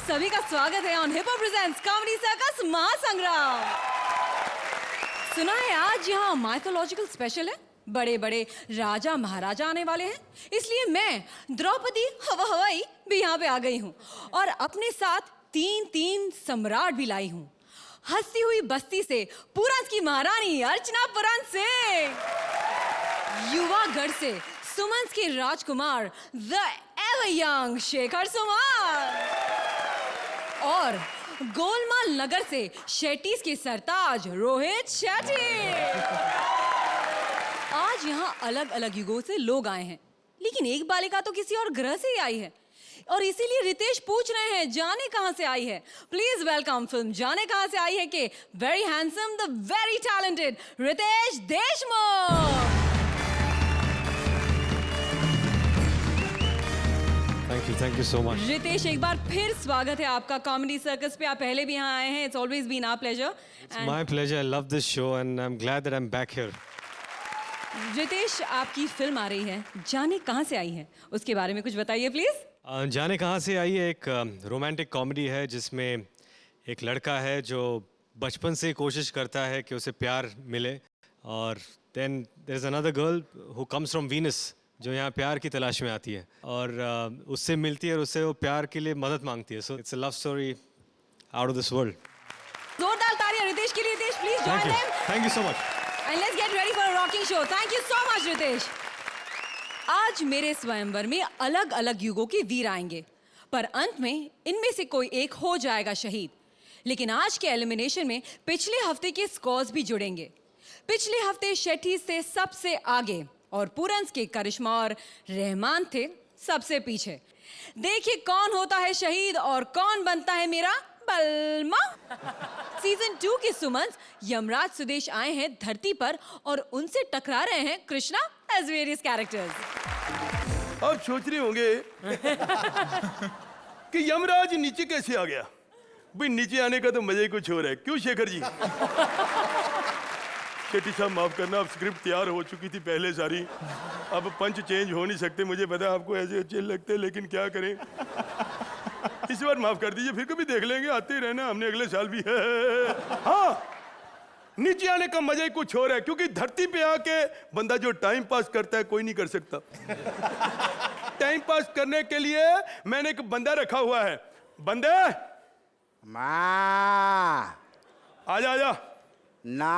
सभी का स्वागत है on hip hop presents comedy circus Mahasangram. सुना है आज यहाँ माइथोलॉजिकल स्पेशल है, बड़े बड़े राजा महाराजा आने वाले हैं, इसलिए मैं द्रौपदी हवाई भी यहाँ पे आ गई हूँ और अपने साथ तीन सम्राट भी लाई हूँ। हंसती हुई बस्ती से पुरंस की महारानी अर्चना पुरंस से, युवागढ़ से सुमंस के राजकुमार the ever young Shekhar Suman और गोलमाल नगर से शेट्टीज के सरताज रोहित शेट्टी। आज यहाँ अलग अलग युगों से लोग आए हैं, लेकिन एक बालिका तो किसी और ग्रह से ही आई है और इसीलिए रितेश पूछ रहे हैं जाने कहां से आई है। प्लीज वेलकम फिल्म जाने कहां से आई है के very handsome the very talented Ritesh Deshmukh. Thank you so much. Ritesh, एक बार फिर स्वागत है आपका कॉमेडी सर्कस पे। आप पहले भी यहाँ आए हैं। It's always been our pleasure. It's my pleasure. I love this show and I'm glad that I'm back here. Ritesh, आपकी फिल्म आ रही है, जाने कहाँ से आई है, उसके बारे में कुछ बताइए प्लीज। जाने कहाँ से आई है एक रोमांटिक कॉमेडी है जिसमें एक लड़का है जो बचपन से कोशिश करता है कि उसे प्यार मिले और then there is another girl who comes from Venus जो यहाँ प्यार की तलाश में आती है और उससे मिलती है और उससे वो प्यार के लिए मदद मांगती है। So it's a love story out of this world. जोरदार तालियां रितेश के लिए। Ritesh please join them. Thank you so much and let's get ready for a rocking show. Thank you so much Ritesh. आज मेरे स्वयंवर में अलग अलग युगों के वीर आएंगे, पर अंत में इनमें से कोई एक हो जाएगा शहीद। लेकिन आज के एलिमिनेशन में पिछले हफ्ते के स्कोर्स भी जुड़ेंगे। पिछले हफ्ते शेट्टी से सबसे आगे और पुरंस के करिश्मा और रहमान थे सबसे पीछे। देखिए कौन होता है शहीद और कौन बनता है मेरा बलमा। सीजन 2 के सुमंस यमराज सुदेश आए हैं धरती पर और उनसे टकरा रहे हैं कृष्णा एज वेरियस कैरेक्टर्स। आप सोच रहे होंगे कि यमराज नीचे कैसे आ गया। भाई नीचे आने का तो मजा ही कुछ और है, क्यों शेखर जी? शेट्टी साहब माफ करना, अब स्क्रिप्ट तैयार हो चुकी थी पहले सारी, अब पंच चेंज हो नहीं सकते। मुझे पता है आपको ऐसे अच्छे लगते, लेकिन क्या करें, इस बार माफ कर दीजिए, फिर कभी देख लेंगे, आते ही रहना, हमने अगले साल भी है। हाँ, नीचे आने का मजा ही कुछ और है, क्योंकि धरती पे आके बंदा जो टाइम पास करता है कोई नहीं कर सकता। टाइम पास करने के लिए मैंने एक बंदा रखा हुआ है। बंदे आजा आजा ना।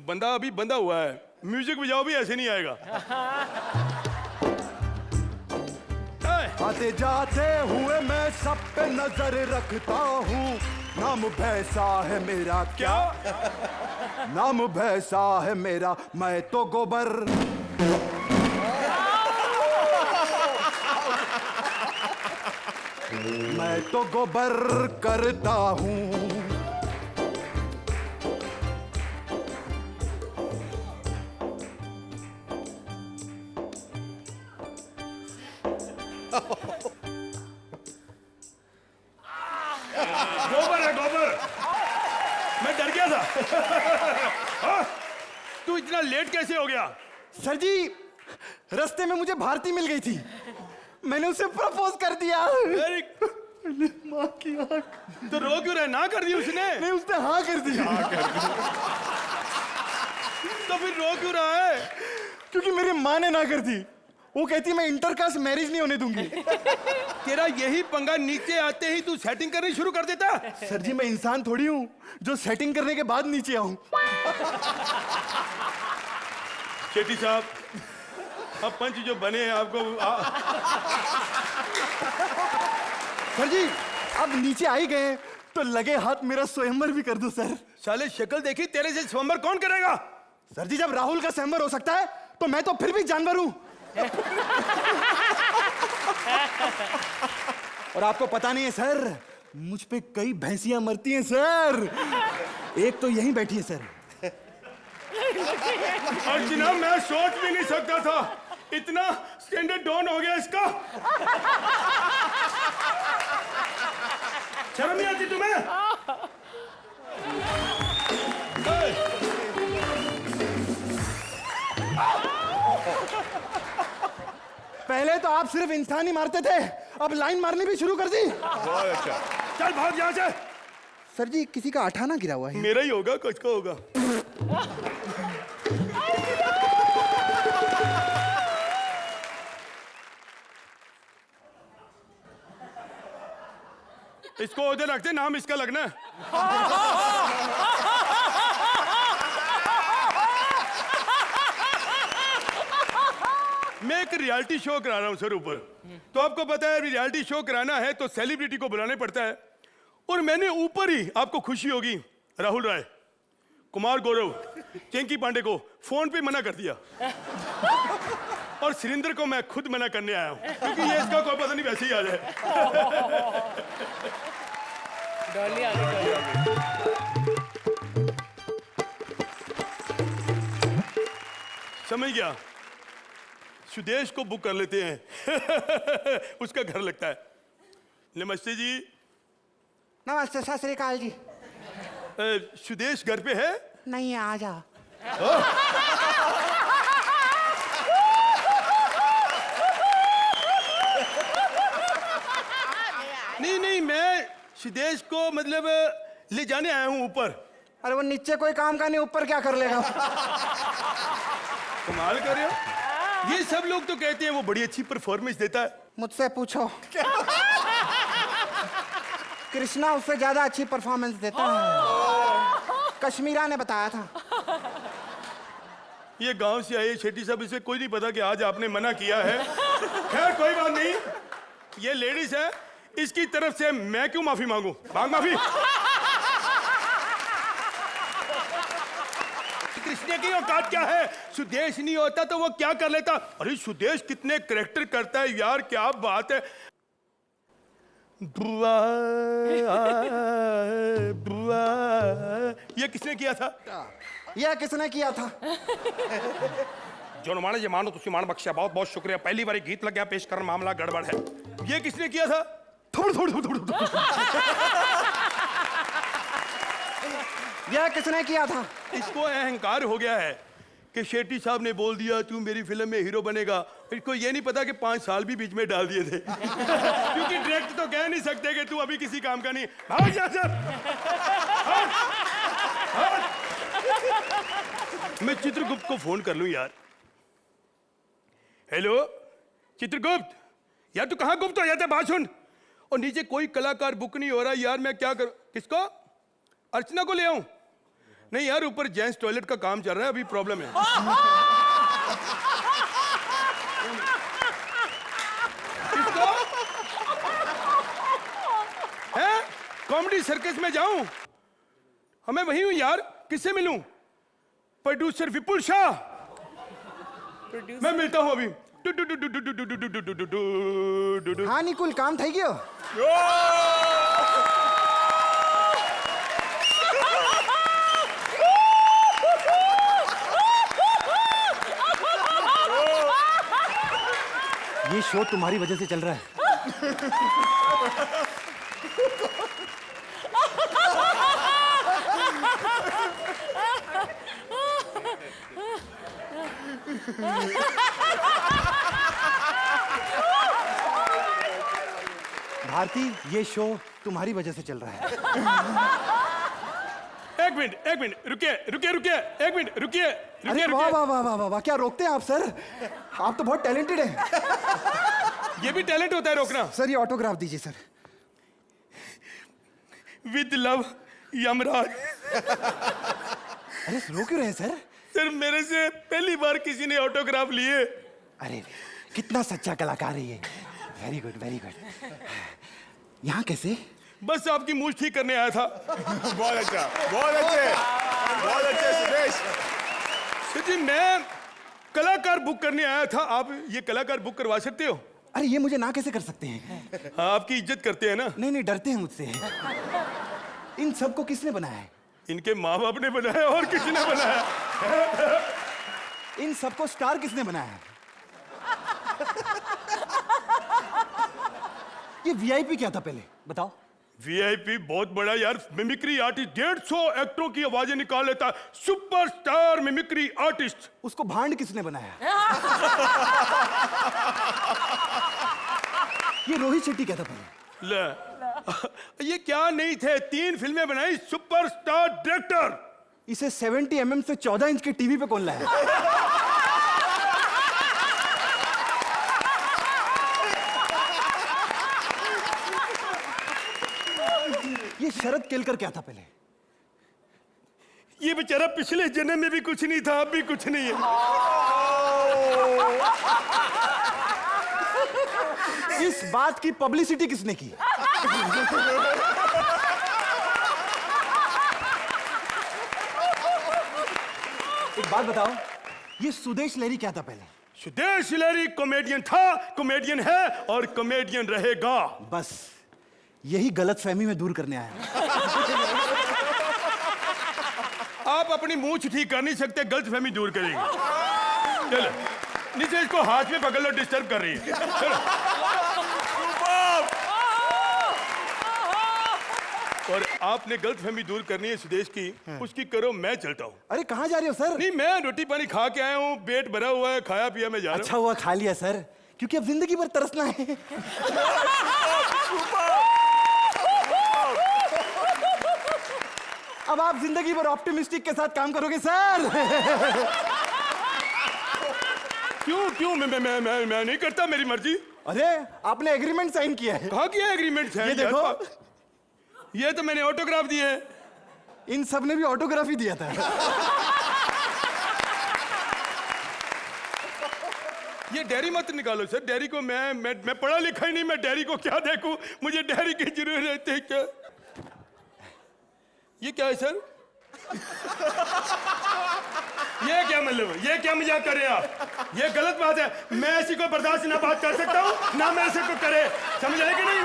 बंदा अभी बंधा हुआ है, म्यूजिक बजाओ भी ऐसे नहीं आएगा। आते जाते हुए मैं सब पे नजर रखता हूँ, नाम भैंसा है मेरा। क्या नाम भैंसा है मेरा, मैं तो गोबर। मैं तो गोबर करता हूँ। गोबर है गोबर, मैं डर गया था। हाँ? तू इतना लेट कैसे हो गया? सर जी, रास्ते में मुझे भारती मिल गई थी, मैंने उसे प्रपोज कर दिया। माँ की आँख। तो रो क्यों रहा है? ना कर दी उसने? नहीं, उसने हाँ कर दी। तो फिर रो क्यों रहा है? क्योंकि मेरी माँ ने ना कर दी। वो कहती मैं इंटरकास्ट मैरिज नहीं होने दूंगी। तेरा यही पंगा, नीचे आते ही तू सेटिंग करनी शुरू कर देता। सर जी, मैं इंसान थोड़ी हूँ जो सेटिंग करने के बाद नीचे आऊं। शेट्टी साहब, अब पंच जो बने हैं आपको सर जी, अब नीचे आ ही गए तो लगे हाथ मेरा स्वयंवर भी कर दो सर। साले शक्ल देखी, तेरे से स्वयंवर कौन करेगा? सर जी, जब राहुल का स्वयंवर हो सकता है तो मैं तो फिर भी जानवर हूं। और आपको पता नहीं है सर, मुझ पे कई भैंसियां मरती हैं सर। एक तो यहीं बैठी है सर। अर्चना, मैं सोच भी नहीं सकता था, इतना स्टैंडर्ड डाउन हो गया इसका। शर्म नहीं आती तुम्हें? पहले तो आप सिर्फ इंसान ही मारते थे, अब लाइन मारनी भी शुरू कर दी। बहुत अच्छा, चल भाग यहाँ से। सर जी किसी का अठाना गिरा हुआ है। मेरा ही होगा, कुछ का होगा। इसको उधर रखते, नाम इसका लगना है। मैं एक रियलिटी शो करा रहा हूं सर ऊपर, तो आपको पता है रियलिटी शो कराना है तो सेलिब्रिटी को बुलाने पड़ता है, और मैंने ऊपर ही, आपको खुशी होगी, राहुल राय, कुमार गौरव, चेंकी पांडे को फोन पे मना कर दिया, और सुरेंद्र को मैं खुद मना करने आया हूं, क्योंकि ये इसका कोई पता नहीं वैसे ही आ जाए। डॉली आ गई। समझ गया, सुदेश को बुक कर लेते हैं। उसका घर लगता है। नमस्ते जी। नमस्ते सत श्री अकाल जी। सुदेश घर पे है? नहीं आ जा। नहीं नहीं, मैं सुदेश को मतलब ले जाने आया हूँ ऊपर। अरे वो नीचे कोई काम का नहीं, ऊपर क्या कर लेगा। कमाल कर रहे हो। ये सब लोग तो कहते हैं वो बड़ी अच्छी परफॉर्मेंस देता है। मुझसे पूछो। कृष्णा उससे ज्यादा अच्छी परफॉर्मेंस देता है। कश्मीरा ने बताया था। ये गांव से आए शेट्टी साहब, इसे कोई नहीं पता कि आज आपने मना किया है। खैर कोई बात नहीं, ये लेडीज है, इसकी तरफ से मैं क्यों माफी मांगू। मांग माफी। कृष्ण की औकात क्या है, सुदेश नहीं होता तो वो क्या कर लेता। अरे सुदेश कितने करैक्टर करता है यार, क्या बात है। बुआ बुआ, ये किसने किया था? यह किसने किया था? जो माने ये मानो तुसी मान बख्शा, बहुत बहुत शुक्रिया। पहली बार गीत लग गया पेश करना, मामला गड़बड़ है। ये किसने किया था? थोड़ थोड़ थोड़ थोड़ थोड़। यह किसने किया था? इसको अहंकार हो गया है कि शेट्टी साहब ने बोल दिया तू मेरी फिल्म में हीरो बनेगा। इसको ये नहीं पता कि 5 साल भी बीच में डाल दिए थे। क्योंकि डायरेक्ट तो कह नहीं सकते कि तू अभी किसी काम का नहीं। भाग जा सर। मैं चित्रगुप्त को फोन कर लूं यार। हेलो चित्रगुप्त, यार तू कहाँ गुप्त हो जाता है, बात सुन। और नीचे कोई कलाकार बुक नहीं हो रहा यार, मैं क्या करूं। किसको? अर्चना को ले आऊं? नहीं यार, ऊपर जेंट्स टॉयलेट का काम चल रहा है, अभी प्रॉब्लम है। किसको? हैं? कॉमेडी सर्कस में जाऊं? हमें वही हूं यार, किससे मिलूं? प्रोड्यूसर विपुल शाह। मैं मिलता हूं अभी। हाँ निकुल, काम થઈ ગયો। ये शो तुम्हारी वजह से चल रहा है। भारती, ये शो तुम्हारी वजह से चल रहा है। एक मिनट रुकिए, एक मिनट रुकिए। अरे वाह वाह वाह वाह वाह वाह, क्या रोकते हैं आप सर? आप तो बहुत टैलेंटेड हैं। ये भी टैलेंट होता है रोकना। सर ये ऑटोग्राफ दीजिए सर। With love Yamraj. अरे रो क्यों रहे हैं सर? सर मेरे से पहली बार किसी ने ऑटोग्राफ लिए। अरे कितना सच्चा कलाकार है ये। Very good very good. यहाँ कैसे? बस आपकी मूछ ठीक करने आया था। बहुत अच्छा, बहुत अच्छे सुदेश। सर जी मैं कलाकार बुक करने आया था, आप ये कलाकार बुक करवा सकते हो? अरे ये मुझे ना कैसे कर सकते हैं? हाँ, आपकी इज्जत करते हैं ना। नहीं नहीं, डरते हैं मुझसे। इन सबको किसने बनाया है? इनके माँ बाप ने बनाया, और किसने बनाया? इन सबको स्टार किसने बनाया है? ये वीआईपी क्या था पहले बताओ? वीआईपी बहुत बड़ा यार, मिमिक्री आर्टिस्ट, 150 एक्टरों की आवाजें निकाल लेता है, सुपरस्टार मिमिक्री आर्टिस्ट। उसको भांड किसने बनाया? ये रोहित शेट्टी कहता पहले। ले ये क्या नहीं थे, 3 फिल्में बनाई, सुपरस्टार डायरेक्टर। इसे 70 mm से 14 इंच के टीवी पे कौन लाया? ये शरद केलकर क्या था पहले? ये बेचारा पिछले जन्म में भी कुछ नहीं था, अब भी कुछ नहीं है। इस बात की पब्लिसिटी किसने की? एक बात बताओ, ये सुदेश लहरी क्या था पहले? सुदेश लहरी कॉमेडियन था, कॉमेडियन है और कॉमेडियन रहेगा। बस यही गलतफहमी में दूर करने आया। आप अपनी मूंछ ठीक कर नहीं सकते, गलतफहमी दूर करेंगे। चलो नीचे इसको हाथ में पकड़ लो, डिस्टर्ब कर रही है। चलो। और आपने गलतफहमी दूर करनी है सुदेश की, उसकी करो, मैं चलता हूँ। अरे कहाँ जा रहे हो सर? नहीं, मैं रोटी पानी खा के आया हूँ, पेट भरा हुआ है, खाया पिया मैं जा रहा अच्छा हुआ खा लिया सर, क्योंकि अब जिंदगी भर तरसना है। अब आप जिंदगी भर ऑप्टिमिस्टिक के साथ काम करोगे सर। क्यों मैं नहीं करता, मेरी मर्जी। अरे आपने एग्रीमेंट साइन किया है। कहाँ किया एग्रीमेंट? ये देखो, ये तो मैंने ऑटोग्राफ दिए हैं। इन सब ने भी ऑटोग्राफ ही दिया था। ये डायरी मत निकालो सर, डायरी को मैं पढ़ा लिखा ही नहीं, मैं डायरी को क्या देखूं, मुझे डायरी की जरूरत है क्या? ये क्या है सर? ये क्या मतलब, ये क्या मजाक कर रहे हैं आप? ये गलत बात है, मैं ऐसी को बर्दाश्त ना बात कर सकता हूँ, ना मैं ऐसे को करे, समझ आए कि नहीं?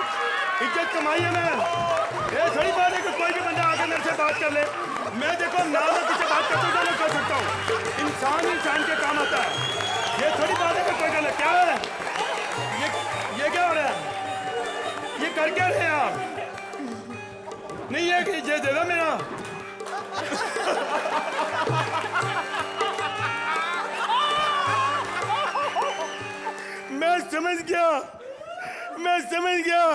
इज्जत कमाई है मैं, ये थोड़ी बात है कि कोई भी बंदा आकर मेरे से बात कर ले। मैं देखो ना, मैं किसी बात कर सकता हूँ, इंसान के काम आता है। ये थोड़ी बात है कि कोई गलत क्या है? ये क्या हो रहा है? ये कर क्या रहे हैं आप? नहीं है कि ये दे दो मेरा। मैं समझ गया,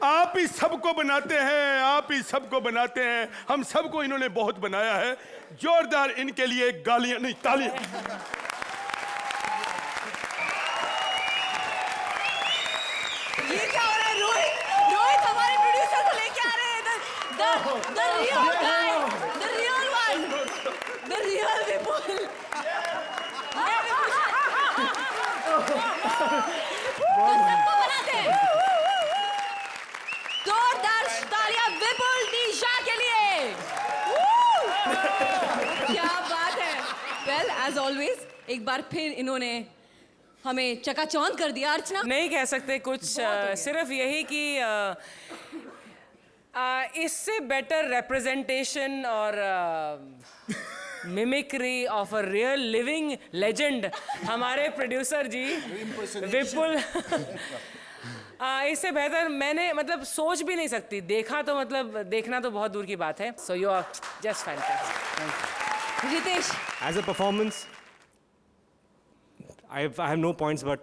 आप ही सबको बनाते हैं, आप ही सबको बनाते हैं, हम सबको इन्होंने बहुत बनाया है। जोरदार इनके लिए गालियां नहीं, तालियां। ये क्या हो रहा है? रोहित हमारे प्रोड्यूसर को लेके आ रहे हैं। The real guy, the real one, the real Vipul. तो सबको बनाते हैं। जोरदार तालियां विपुल दिशा के लिए। क्या बात है। Well, as always, एक बार फिर इन्होंने हमें चकाचौंध कर दिया। अर्चना, नहीं कह सकते कुछ, सिर्फ यही कि इससे बेटर रिप्रेजेंटेशन और mimicry of a real living legend हमारे प्रोड्यूसर जी विपुल, इससे बेहतर मैंने मतलब सोच भी नहीं सकती। देखा तो मतलब देखना तो बहुत दूर की बात है। So you are just fantastic. Ritesh, As a performance, I have no points, but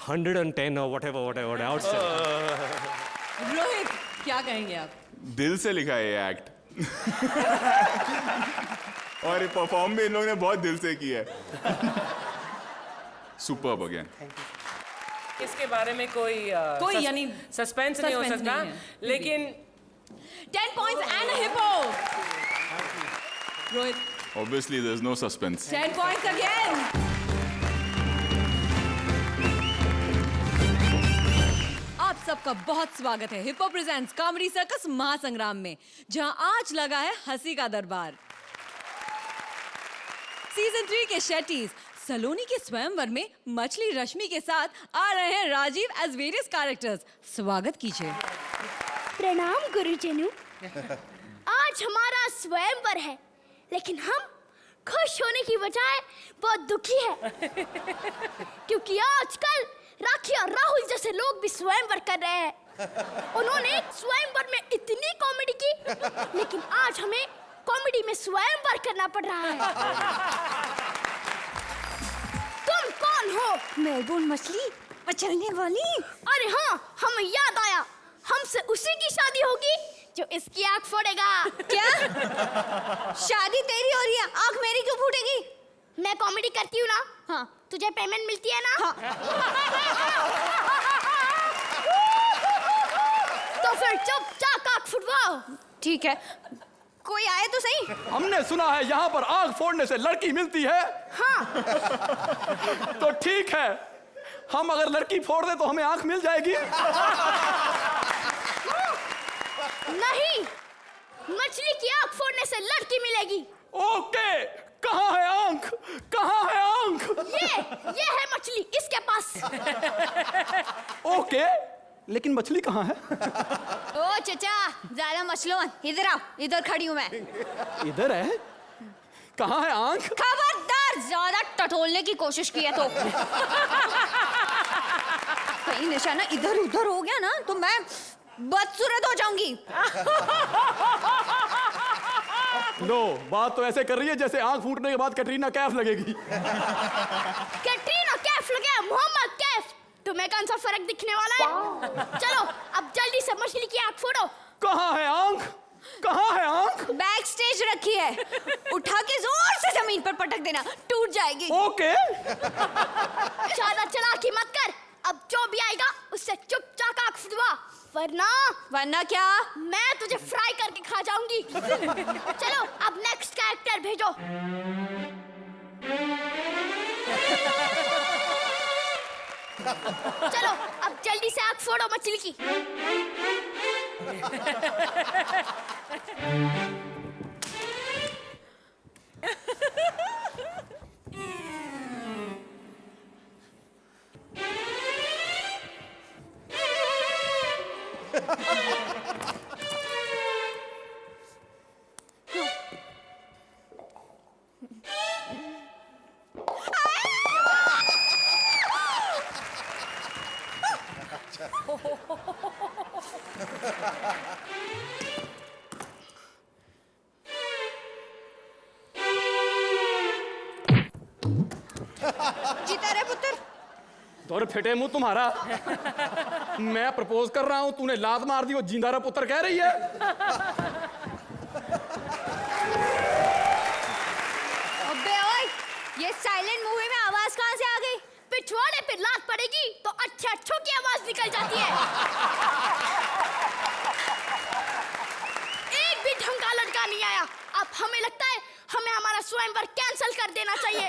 110 or whatever outstanding. Rohit, क्या कहेंगे आप? दिल से लिखा है ये एक्ट। और ये परफॉर्म भी इन लोगों ने बहुत दिल से किया है। Superb again. इसके बारे में कोई यानी सस्पेंस नहीं हो suspense सकता, नहीं है। लेकिन 10 points and a hippo. Rohit, Obviously there's no suspense. 10 points again. आप सबका बहुत स्वागत है hippo presents comedy circus Mahasangram में, जहां आज लगा है हंसी का दरबार। सीजन 3 के शेट्टीज सलोनी के स्वयंवर में मछली रश्मि के साथ आ रहे हैं राजीव एज वेरियस कैरेक्टर्स। स्वागत कीजिए। प्रणाम गुरुजनों। आज हमारा स्वयंवर है, लेकिन हम खुश होने की बजाय बहुत दुखी है, क्योंकि आजकल राखी और राहुल जैसे लोग भी स्वयंवर कर रहे हैं। उन्होंने स्वयंवर में इतनी कॉमेडी की, लेकिन आज हमें कॉमेडी में स्वयंवर करना पड़ रहा है। तुम कौन हो? मेलबोर्न मछली मचलने वाली। अरे हाँ, हमें याद आया, हमसे उसी की शादी होगी जो इसकी आंख फोड़ेगा। क्या? शादी तेरी हो रही है, आंख मेरी क्यों फूटेगी? मैं कॉमेडी करती हूँ ना। हाँ। तुझे पेमेंट मिलती है ना। हाँ। तो फिर चुपचाप आंख फुटवाओ। ठीक है, कोई आए तो सही। हमने सुना है यहाँ पर आग फोड़ने से लड़की मिलती है। हाँ। तो ठीक है, हम अगर लड़की फोड़ दे तो हमें आंख मिल जाएगी। नहीं, मछली की आंख फोड़ने से लड़की मिलेगी। ओके, कहाँ है आंख? कहाँ है आंख? ये है मछली, इसके पास। ओके, लेकिन मछली कहाँ है? ओ चचा, ज्यादा मचलो मत, इधर आओ, इधर खड़ी हूँ मैं। इधर है? कहाँ है आंख? खबरदार, ज्यादा टटोलने की कोशिश की है तो कहीं निशाना इधर उधर हो गया ना तो मैं बदसूरत हो जाऊंगी। लो, बात तो ऐसे कर रही है जैसे आंख फूटने के बाद कैटरीना कैफ लगेगी। कैटरीना कैफ लगे मोहम्मद कैफ, तुम्हें कौन सा फर्क दिखने वाला है? चलो अब जल्दी से मछली की आंख फोड़ो। कहाँ है आंख? कहाँ है आंख? बैक स्टेज रखी है, उठा के जोर से जमीन पर पटक देना, टूट जाएगी। ओके। ज्यादा चालाकी मत कर, अब जो भी आएगा उससे चुपचाप आंख फुटवा, वरना क्या? मैं तुझे फ्राई करके खा जाऊंगी। चलो अब नेक्स्ट कैरेक्टर भेजो। चलो अब जल्दी से आंख फोड़ो मछली की। जीता रे पुत्र। दौर फिटे मुंह तुम्हारा। मैं प्रपोज कर रहा हूँ, तूने लात मार दी, वो जिंदा रहा पुत्र कह रही है। अबे ओए, ये साइलेंट मूवी में आवाज कहाँ से आ गई? पिछवाड़े पे लात पड़ेगी तो अच्छे अच्छों की आवाज निकल जाती है। एक भी ढंग का लड़का नहीं आया। अब हमें लगता है हमें हमारा स्वयंवर कैंसिल कर देना चाहिए।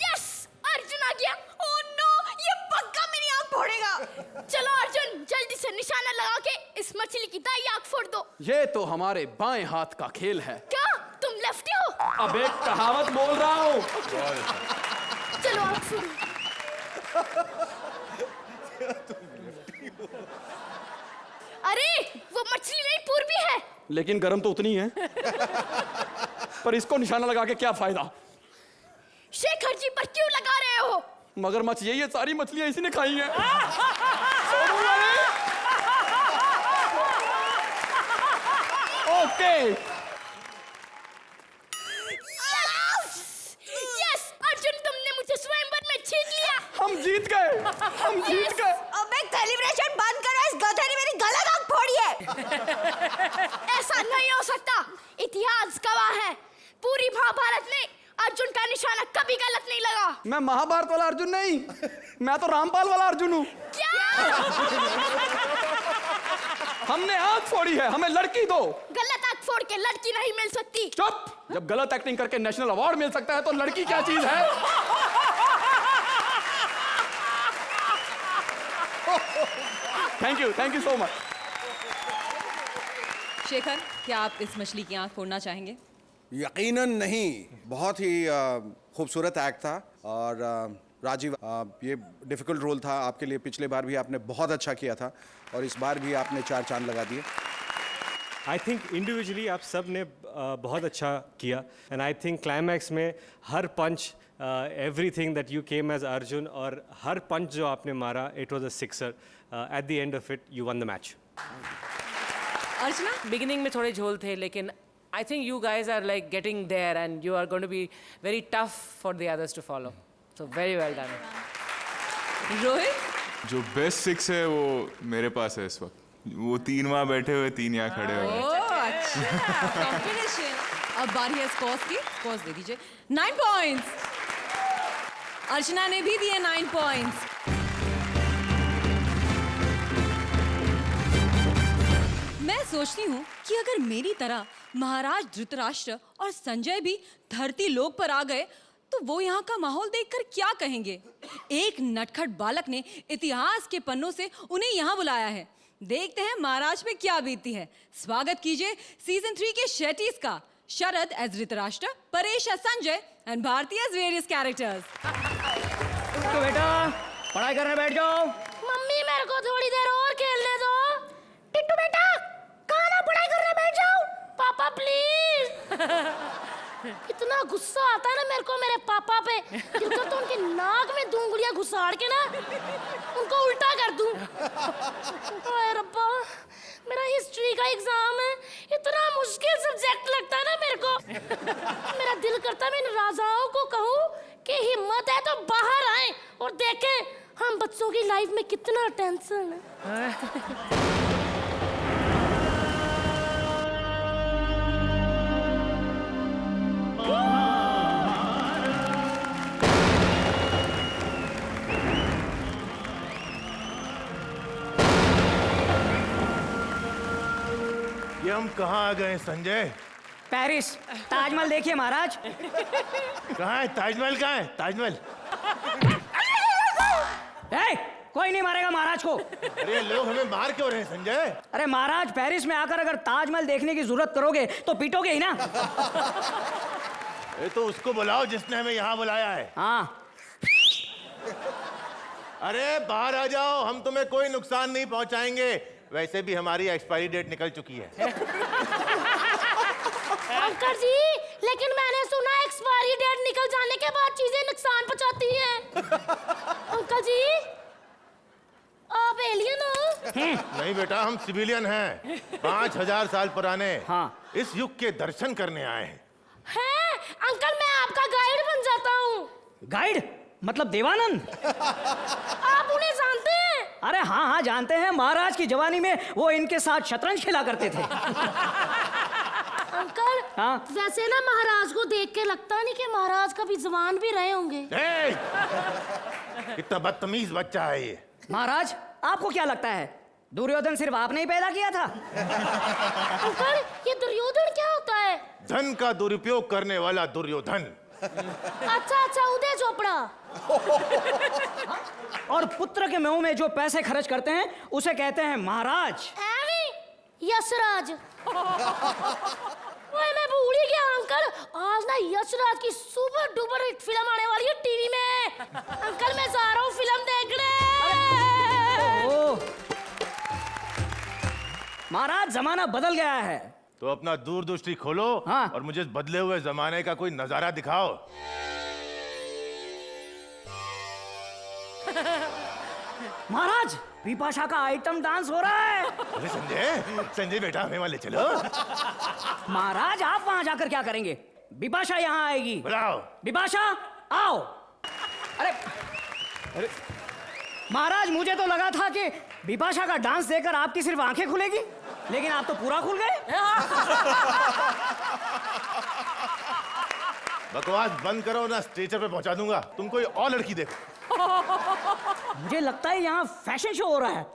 यस, अर्जुन आ गया। ओह नो, ये पक्का मेरी आंख फोड़ेगा। चलो अर्जुन, जल्दी से निशाना लगा के इस मछली की दाई आंख फोड़ दो। ये तो हमारे बाएं हाथ का खेल है। क्या तुम लेफ्टी हो? अब एक कहावत बोल रहा हूँ। चलो आंख फोड़ो। अरे वो मछली नहीं, पूर्वी है। लेकिन गर्म तो उतनी है। पर इसको निशाना लगा के क्या फायदा? शेखर जी पर क्यों लगा रहे हो? मगरमच्छ यही है, सारी मछलियां इसी ने खाई हैं। ओके। यस अर्जुन, तुमने मुझे स्वयंवर में जीत लिया। हम जीत गए, हम जीत गए। अबे सेलिब्रेशन बंद करो, इस गधे ने मेरी गलत आंख फोड़ी है। ऐसा नहीं हो सकता, इतिहास गवाह है। पूरी महाभारत में अर्जुन का निशाना कभी गलत नहीं लगा। मैं महाभारत वाला अर्जुन नहीं, मैं तो रामपाल वाला अर्जुन हूँ। क्या? हमने आंख फोड़ी है, हमें लड़की दो। गलत आंख फोड़ के लड़की नहीं मिल सकती। चुप! जब गलत एक्टिंग करके नेशनल अवार्ड मिल सकता है तो लड़की क्या चीज है? Thank you so much. Shekhar, क्या आप इस मछली की आंख फोड़ना चाहेंगे? यकीनन नहीं। बहुत ही खूबसूरत एक्ट था। और राजीव, ये डिफ़िकल्ट रोल था आपके लिए। पिछले बार भी आपने बहुत अच्छा किया था और इस बार भी आपने 4 चांद लगा दिए। आई थिंक इंडिविजुअली आप सब ने बहुत अच्छा किया एंड आई थिंक क्लाइमैक्स में हर punch, everything that you came as Arjun और हर पंच जो आपने मारा, it was a sixer. At the end of it you won the match. Archana beginning में थोड़े झोल थे, लेकिन I think you guys are like getting there and you are going to be very tough for the others to follow, so very well done. Rohit जो best 6 है वो मेरे पास है इस वक्त। वो 3 वहाँ बैठे हुए, 3 यहाँ खड़े हुए। ओह अच्छा, कॉम्बिनेशन। अब बारी है स्कोर्स की, स्कोर्स दे दीजिए। 9 पॉइंट्स। अर्चना ने भी दिए 9 पॉइंट्स। मैं सोचती हूँ कि अगर मेरी तरह महाराज धृतराष्ट्र और संजय भी धरती लोक पर आ गए तो वो यहाँ का माहौल देखकर क्या कहेंगे। एक नटखट बालक ने इतिहास के पन्नों से उन्हें यहाँ बुलाया है। देखते हैं महाराज पे क्या बीतती है। स्वागत कीजिए सीजन 3 के शेटीज का। Sharad as Dhritarashtra, Paresh as Sanjay and Bharti as various characters. तो बेटा पढ़ाई करने बैठ जाओ। मम्मी मेरे को थोड़ी देर और खेलने दो। टिट्टू बेटा कहाँ ना पढ़ाई करने बैठ जाओ। पापा प्लीज। इतना गुस्सा आता है ना मेरे को मेरे पापा पे, दिल करता तो उनकी नाक में दूंगलियां घुसाड़ के ना उनको उल्टा कर दूं। ओए रब्बा, मेरा हिस्ट्री का एग्जाम है, इतना मुश्किल सब्जेक्ट लगता है ना मेरे को। मेरा दिल करता है मैं इन राजाओं को कहूं कि हिम्मत है तो बाहर आए और देखें हम बच्चों की लाइफ में कितना टेंशन है। ये हम कहाँ आ गए संजय? पेरिस, ताजमहल देखिए महाराज। कहाँ है ताजमहल? कहाँ है ताजमहल? कोई नहीं मारेगा महाराज को। अरे लोग हमें मार क्यों रहे हैं संजय? अरे महाराज, पेरिस में आकर अगर ताजमहल देखने की जरूरत करोगे तो पीटोगे ही ना। ये तो उसको बुलाओ जिसने हमें यहाँ बुलाया है। हाँ अरे बाहर आ जाओ, हम तुम्हें कोई नुकसान नहीं पहुंचाएंगे। वैसे भी हमारी एक्सपायरी डेट निकल चुकी है। अंकल जी, लेकिन मैंने सुना एक्सपायरी डेट निकल जाने के बाद चीजें नुकसान पहुंचाती हैं। अंकल जी, आप एलियन हो? नहीं बेटा, हम सिविलियन हैं। 5000 साल पुराने। हाँ। इस युग के दर्शन करने आए हैं। हैं? अंकल मैं आपका गाइड बन जाता हूँ। गाइड मतलब देवानंद? आप उन्हें जानते हैं? अरे हाँ हाँ जानते हैं, महाराज की जवानी में वो इनके साथ शतरंज खेला करते थे। अंकल हाँ? वैसे ना महाराज को देख के लगता नहीं कि महाराज कभी जवान भी रहे होंगे। कितना बदतमीज बच्चा है ये। महाराज आपको क्या लगता है दुर्योधन सिर्फ आपने ही पैदा किया था? अंकल ये दुर्योधन क्या होता है? धन का दुरुपयोग करने वाला दुर्योधन। अच्छा अच्छा, उदय चोपड़ा। और पुत्र के मुंह में जो पैसे खर्च करते हैं उसे कहते हैं महाराज। यशराज। ओए मैं भूल ही गया अंकल, आज ना यशराज की सुपर डुपर हिट फिल्म आने वाली है टीवी में। अंकल मैं जा रहा हूँ फिल्म देखने। महाराज जमाना बदल गया है। तो अपना दूरदृष्टि खोलो। हाँ। और मुझे बदले हुए जमाने का कोई नजारा दिखाओ। महाराज बिपाशा का आइटम डांस हो रहा है। अरे संजय, संजय बेटा हमें वहां ले चलो। महाराज आप वहां जाकर क्या करेंगे? बिपाशा यहाँ आएगी। बुलाओ। बिपाशा आओ। अरे महाराज मुझे तो लगा था कि बिपाशा का डांस देखकर आपकी सिर्फ आंखें खुलेगी, लेकिन आप तो पूरा खुल गए। बकवास बंद करो ना, स्टेज पे पहुंचा दूंगा। तुम कोई और लड़की देखो। मुझे लगता है यहाँ फैशन शो हो रहा है।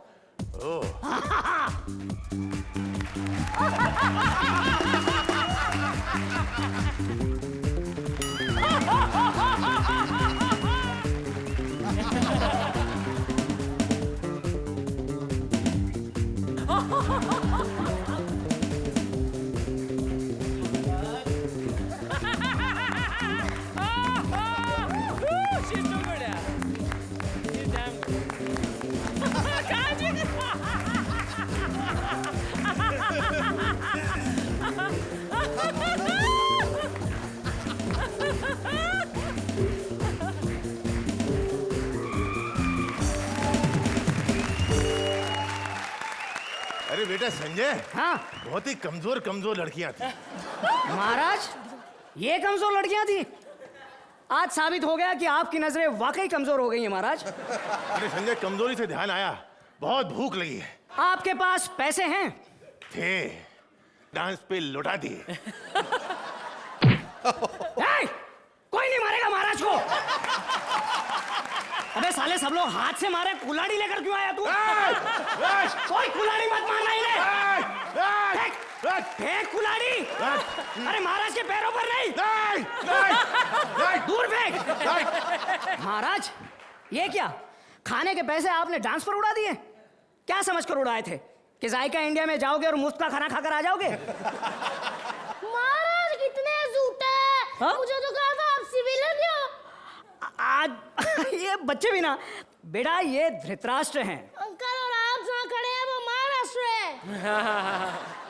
She's too good, yeah. She's damn good. बेटा संजय, हाँ बहुत ही कमजोर कमजोर लड़कियां थी। महाराज, ये कमजोर लड़कियां थी? आज साबित हो गया कि आपकी नजरें वाकई कमजोर हो गई हैं महाराज। अरे संजय, कमजोरी से ध्यान आया, बहुत भूख लगी है। आपके पास पैसे हैं? थे, डांस पे लौटा दिए। कोई नहीं मारेगा महाराज को। अबे साले, सब लोग हाथ से मारे, कुल्हाड़ी लेकर क्यों आया तू? कोई कुल्हाड़ी मत मारना इन्हें। फेंक कुल्हाड़ी। अरे महाराज के पैरों पर नहीं, दूर फेंक। महाराज, ये क्या? खाने के पैसे आपने डांस पर उड़ा दिए? क्या समझकर उड़ाए थे कि जायका इंडिया में जाओगे और मुफ्त का खाना खाकर आ जाओगे? महाराज कितने झूठे हैं। हाँ? मुझे तो कहा था आप सिविलियन हो। आज ये बच्चे भी ना, बेटा ये धृतराष्ट्र हैं। अंकल, और आप जहाँ खड़े हैं वो महाराष्ट्र है।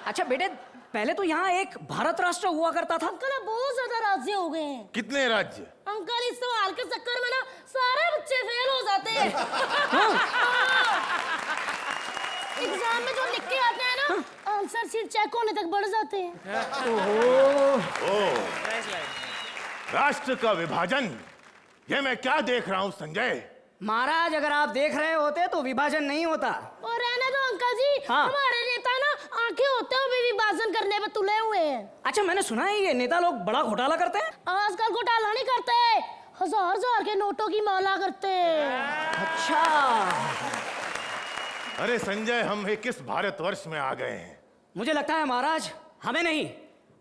अच्छा बेटे, पहले तो यहाँ एक भारत राष्ट्र हुआ करता था। अंकल, अब बहुत ज्यादा राज्य हो गए हैं। कितने राज्य? अंकल, इस सवाल के चक्कर में ना सारे बच्चे फेल हो जाते हैं। एग्जाम में जो लिख के आते हैं ना, आंसर शीट चेक होने तक बढ़ जाते हैं। राष्ट्र का विभाजन, ये मैं क्या देख रहा हूँ संजय? महाराज, अगर आप देख रहे होते तो विभाजन नहीं होता। और रहने दो अंकल जी, हाँ। हमारे नेता ना आंखें होते हुए भी विभाजन करने पे तुले हुए हैं। अच्छा, मैंने सुना है ये नेता लोग बड़ा घोटाला करते हैं। आजकल घोटाला नहीं करते, हजार हजार के नोटों की माला करते हैं। अच्छा, अरे संजय, हम एक किस भारतवर्ष में आ गए हैं? मुझे लगता है महाराज, हमें नहीं,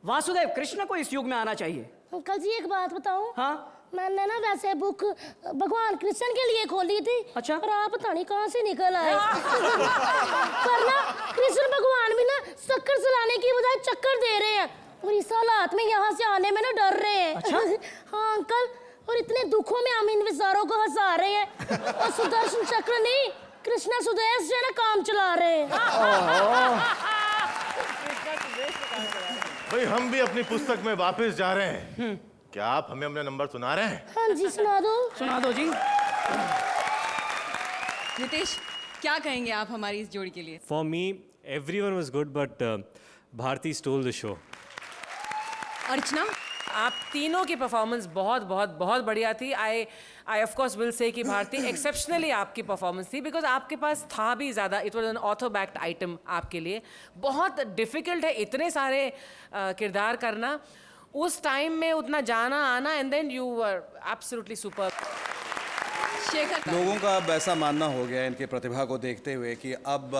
वासुदेव कृष्ण को इस युग में आना चाहिए। अंकल जी, एक बात बताऊं? हाँ? मैंने ना वैसे बुक भगवान कृष्ण के लिए खोली थी। अच्छा। पर आप पता नहीं कहाँ से निकल आए। पर ना कृष्ण भगवान भी ना शक्कर चलाने की बजाय चक्कर दे रहे हैं, और इस हालात में यहाँ से आने में ना डर रहे हैं। अच्छा? हाँ अंकल, और इतने दुखों में हम इन विचारों को हंसा रहे हैं, और सुदर्शन चक्र नहीं, कृष्णा सुदेश जो है ना काम चला रहे हैं। भाई, हम भी अपनी पुस्तक में वापस जा रहे हैं। क्या आप हमें अपना नंबर सुना रहे हैं? हाँ जी, सुना दो। सुना दो जी। नितेश, क्या कहेंगे आप हमारी इस जोड़ी के लिए? For me, everyone was good, but Bharti stole the show. अर्चना, आप तीनों की परफॉर्मेंस बहुत बहुत बहुत बढ़िया थी। आई ऑफ कोर्स विल से कि भारती एक्सेप्शनली आपकी परफॉर्मेंस थी, बिकॉज आपके पास था भी ज़्यादा। It was an author backed item आपके लिए। बहुत डिफिकल्ट है इतने सारे किरदार करना, उस टाइम में उतना जाना आना, and then you were absolutely super. Shekhar, लोगों का अब ऐसा मानना हो गया इनकी प्रतिभा को देखते हुए कि अब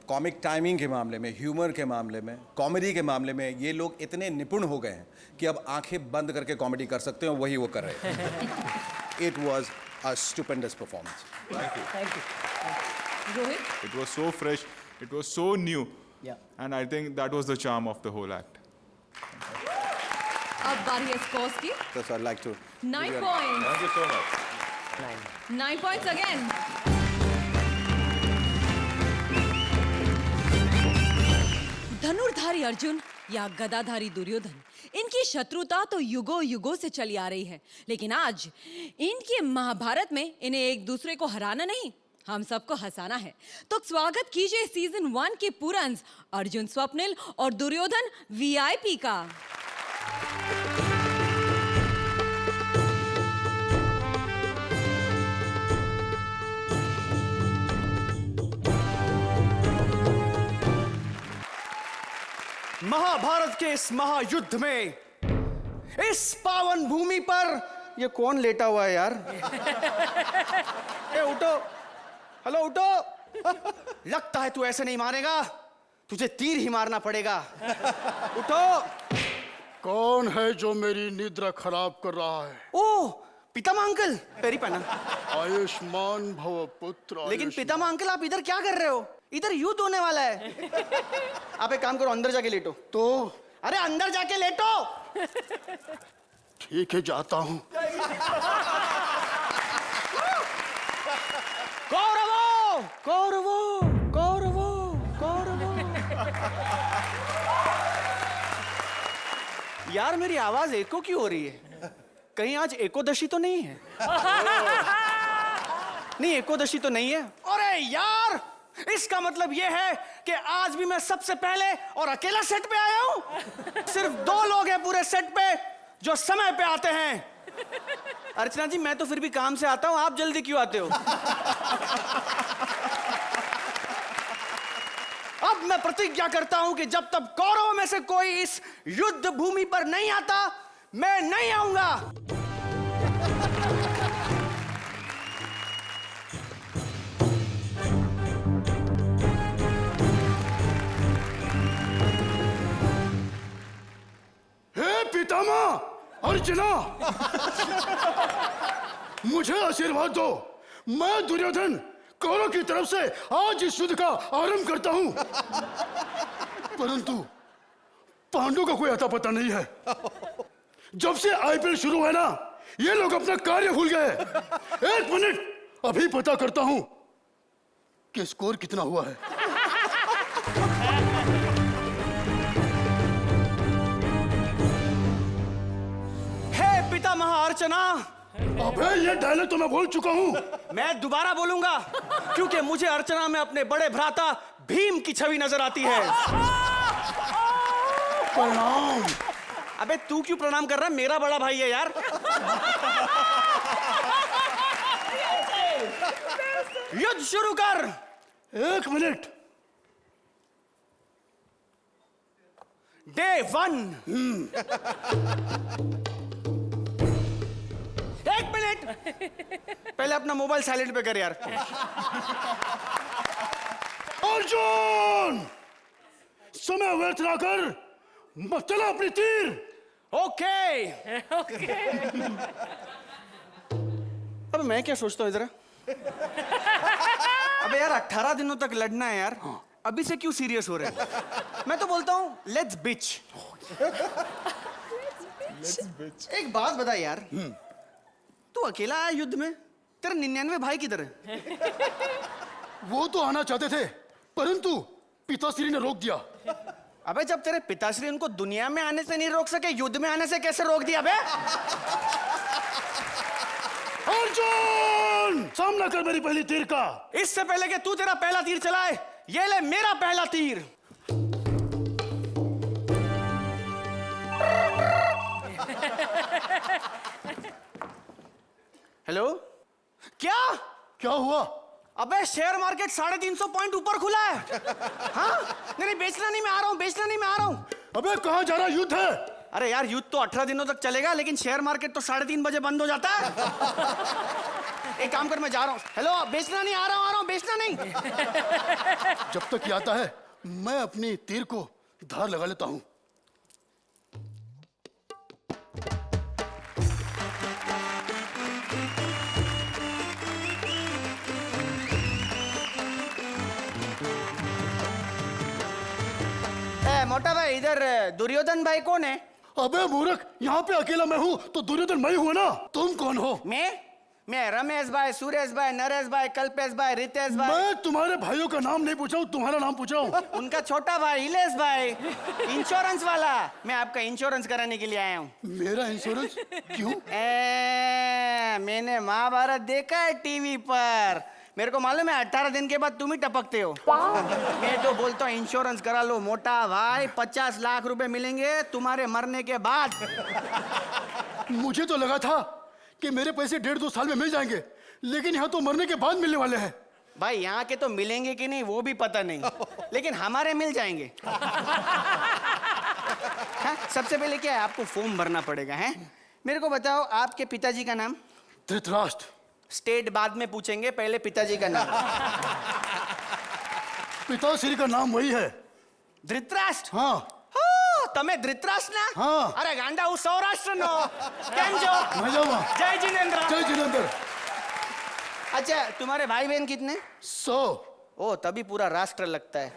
कॉमिक टाइमिंग के मामले में, ह्यूमर के मामले में, कॉमेडी के मामले में ये लोग इतने निपुण हो गए हैं कि अब आंखें बंद करके कॉमेडी कर सकते हैं, और वही वो कर रहे हैं। It was a stupendous performance. Thank you. Rohit, It was so fresh, it was so new. Yeah. And I think that was the charm of the whole act. अब बारी है स्कोर्स की। So I'd like to 9 points. Thank you so much. 9 points again. धनुर्धारी अर्जुन या गदाधारी दुर्योधन, इनकी शत्रुता तो युगों युगों से चली आ रही है, लेकिन आज इनके महाभारत में इन्हें एक दूसरे को हराना नहीं, हम सबको हंसाना है। तो स्वागत कीजिए सीजन 1 के पूरंस अर्जुन स्वप्निल और दुर्योधन वीआईपी का। महाभारत के इस महायुद्ध में, इस पावन भूमि पर, ये कौन लेटा हुआ है यार? ए उठो, हेलो उठो। लगता है तू ऐसे नहीं मारेगा, तुझे तीर ही मारना पड़ेगा। उठो। कौन है जो मेरी निद्रा खराब कर रहा है? ओ पितामह अंकल, पेरी पहना। आयुष्मान भव पुत्र। लेकिन पितामह अंकल, आप इधर क्या कर रहे हो? इधर युद्ध होने वाला है। आप एक काम करो, अंदर जाके लेटो। तो अरे अंदर जाके लेटो। ठीक है, जाता हूँ। कौरवों, कौरवों, कौरवों, कौरवों। यार मेरी आवाज एको क्यों हो रही है? कहीं आज एकोदशी तो नहीं है? नहीं, एकोदशी तो नहीं है। अरे यार, इसका मतलब यह है कि आज भी मैं सबसे पहले और अकेला सेट पे आया हूं। सिर्फ 2 लोग हैं पूरे सेट पे जो समय पे आते हैं। अर्चना जी, मैं तो फिर भी काम से आता हूं, आप जल्दी क्यों आते हो? अब मैं प्रतिज्ञा करता हूं कि जब तक कौरवों में से कोई इस युद्ध भूमि पर नहीं आता, मैं नहीं आऊंगा। हे पितामह अर्जुना, मुझे आशीर्वाद दो। मैं दुर्योधन कौरव की तरफ से आज इस युद्ध का आरंभ करता हूं। परंतु पांडु का कोई अता पता नहीं है। जब से आईपीएल शुरू है ना, ये लोग अपना कार्य भूल गए। 1 मिनट, अभी पता करता हूं कि स्कोर कितना हुआ है। हे पितामह अर्चना, अबे ये डायलॉग तो मैं बोल चुका हूं। मैं दोबारा बोलूंगा क्योंकि मुझे अर्चना में अपने बड़े भ्राता भीम की छवि नजर आती है। प्रणाम। अबे तू क्यों प्रणाम कर रहा है? मेरा बड़ा भाई है यार। युद्ध शुरू कर। 1 मिनट। Day 1। 1 मिनट, पहले अपना मोबाइल साइलेंट पे कर यार। अर्जुन, समय व्यर्थ ना कर, चला अपनी तीर। ओके। अब मैं क्या सोचता हूँ इधर? अबे यार 18 दिनों तक लड़ना है यार, अभी से क्यों सीरियस हो रहे हैं? मैं तो बोलता हूँ लेट्स बिच। एक बात बता यार, तू अकेला आया युद्ध में, तेरे 99 भाई किधर है? वो तो आना चाहते थे, परंतु पिताश्री ने रोक दिया। अबे जब तेरे पिताश्री उनको दुनिया में आने से नहीं रोक सके, युद्ध में आने से कैसे रोक दिया बे? अर्जुन, सामना कर मेरी पहली तीर का। इससे पहले कि तू तेरा पहला तीर चलाए, ये ले मेरा पहला तीर। हेलो, क्या हुआ? अबे शेयर मार्केट 350 पॉइंट ऊपर खुला है। हाँ? नहीं बेचना नहीं, मैं आ रहा हूँ। अबे कहाँ जा रहा? युद्ध है। अरे यार युद्ध तो 18 दिनों तक चलेगा, लेकिन शेयर मार्केट तो 3:30 बजे बंद हो जाता है। एक काम कर, मैं जा रहा हूँ। हेलो, बेचना नहीं, आ रहा हूँ, बेचना नहीं। जब तक ये आता है, मैं अपनी तीर को धार लगा लेता हूँ। मोटा भाई, इधर दुर्योधन भाई कौन है? अबे मूर्ख, यहाँ पे अकेला मैं हूँ तो दुर्योधन मैं ही हूँ ना। तुम कौन हो? मैं रमेश भाई, सुरेश भाई, नरेश भाई, कल्पेश भाई, रितेश भाई। मैं तुम्हारे भाइयों का नाम नहीं पूछा हूँ, तुम्हारा नाम पूछा हूँ। उनका छोटा भाई इलेश भाई, इंश्योरेंस वाला। मैं आपका इंश्योरेंस कराने के लिए आया हूँ। मेरा इंश्योरेंस? क्यों? मैंने महाभारत देखा है टीवी पर, मेरे को मालूम है 18 दिन के बाद तुम ही टपकते हो। मैं तो बोलता हूँ इंश्योरेंस करा लो मोटा भाई, 50 लाख रुपए मिलेंगे तुम्हारे मरने के बाद। मुझे तो लगा था कि मेरे पैसे 1.5-2 साल में मिल जाएंगे, लेकिन यहाँ तो मरने के बाद मिलने वाले हैं। भाई यहाँ के तो मिलेंगे कि नहीं वो भी पता नहीं, लेकिन हमारे मिल जाएंगे। हाँ, सबसे पहले क्या है, आपको फॉर्म भरना पड़ेगा। है, मेरे को बताओ आपके पिताजी का नाम? धृतराष्ट्र। स्टेट बाद में पूछेंगे, पहले पिताजी का नाम। पिताश्री का नाम वही है, धृतराष्ट्र। हाँ। તમે ધૃતરાષ્ટ્ર ના? हाँ। અરે ગાંડા, હું સૌરાષ્ટ્રનો। કેમ છો? मजामा। जय जिनेंद्र। जय जिनेंद्र। अच्छा, तुम्हारे भाई बहन कितने? 100। ओ, तभी पूरा राष्ट्र लगता है।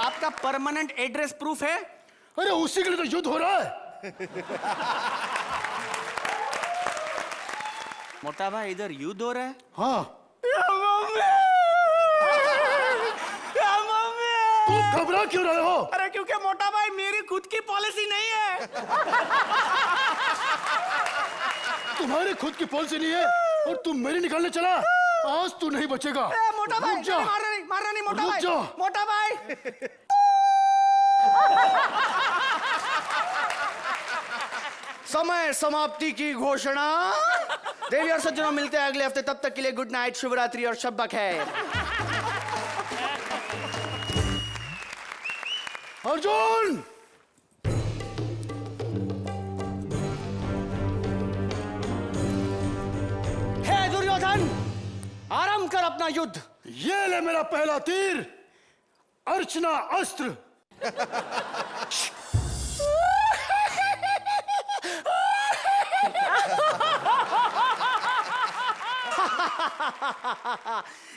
आपका परमानेंट एड्रेस प्रूफ है? अरे उसी के लिए तो युद्ध हो रहा है। मोटा भाई, इधर युद्ध हो रहा है? हाँ। तुम घबरा क्यों रहे हो? अरे क्योंकि मोटा भाई मेरी खुद की पॉलिसी नहीं है। तुम्हारी खुद की पॉलिसी नहीं है और तू मेरी निकालने चला। आज तू नहीं बचेगा। मोटा भाई, रुक जा। मारना नहीं मोटा रुक भाई। जा। मोटा भाई। समय समाप्ति की घोषणा। देवी और सज्जनों, मिलते हैं अगले हफ्ते, तब तक के लिए गुड नाइट, शुभ रात्रि और शब बखैर। अर्जुन, हे दुर्योधन, आरंभ कर अपना युद्ध। ये ले मेरा पहला तीर, अर्चना अस्त्र।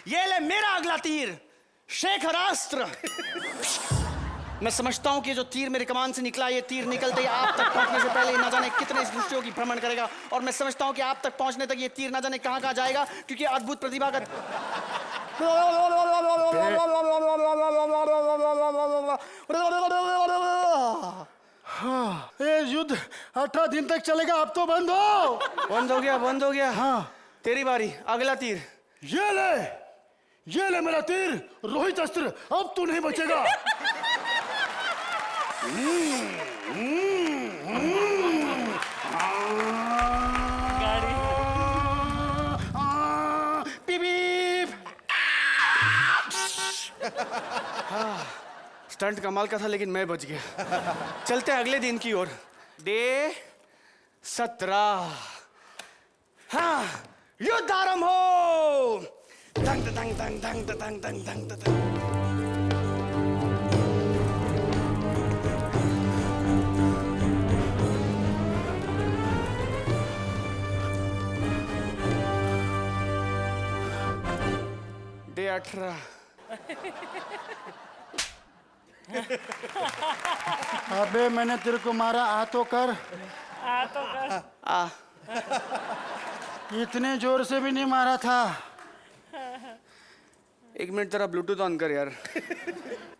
ये ले मेरा अगला तीर, शेखरास्त्र। मैं समझता हूं कि जो तीर मेरे कमान से निकला, ये तीर निकलते ही आप तक पहुंचने से पहले न जाने कितने दृष्टियों की भ्रमण करेगा, और मैं समझता हूं कि आप तक पहुंचने तक ये तीर न जाने कहां कहां जाएगा, क्योंकि अद्भुत प्रतिभा का ये युद्ध 18 दिन तक चलेगा, अब तो बंद हो। बंद हो गया, बंद हो गया। हाँ, तेरी बारी, अगला तीर। ये ले मेरा तीर, रोहित अस्त्र। अब तू नहीं बचेगा। स्टंट कमाल का था, लेकिन मैं बच गया। चलते हैं अगले दिन की ओर। डे 17। हाँ, युद्ध आरंभ हो। दंग दंग दंग दंग दंग दंग दंग दंग। डे 18। अबे मैंने तेरे को मारा, आ तो कर। आ, इतने जोर से भी नहीं मारा था। 1 मिनट तेरा ब्लूटूथ ऑन कर यार।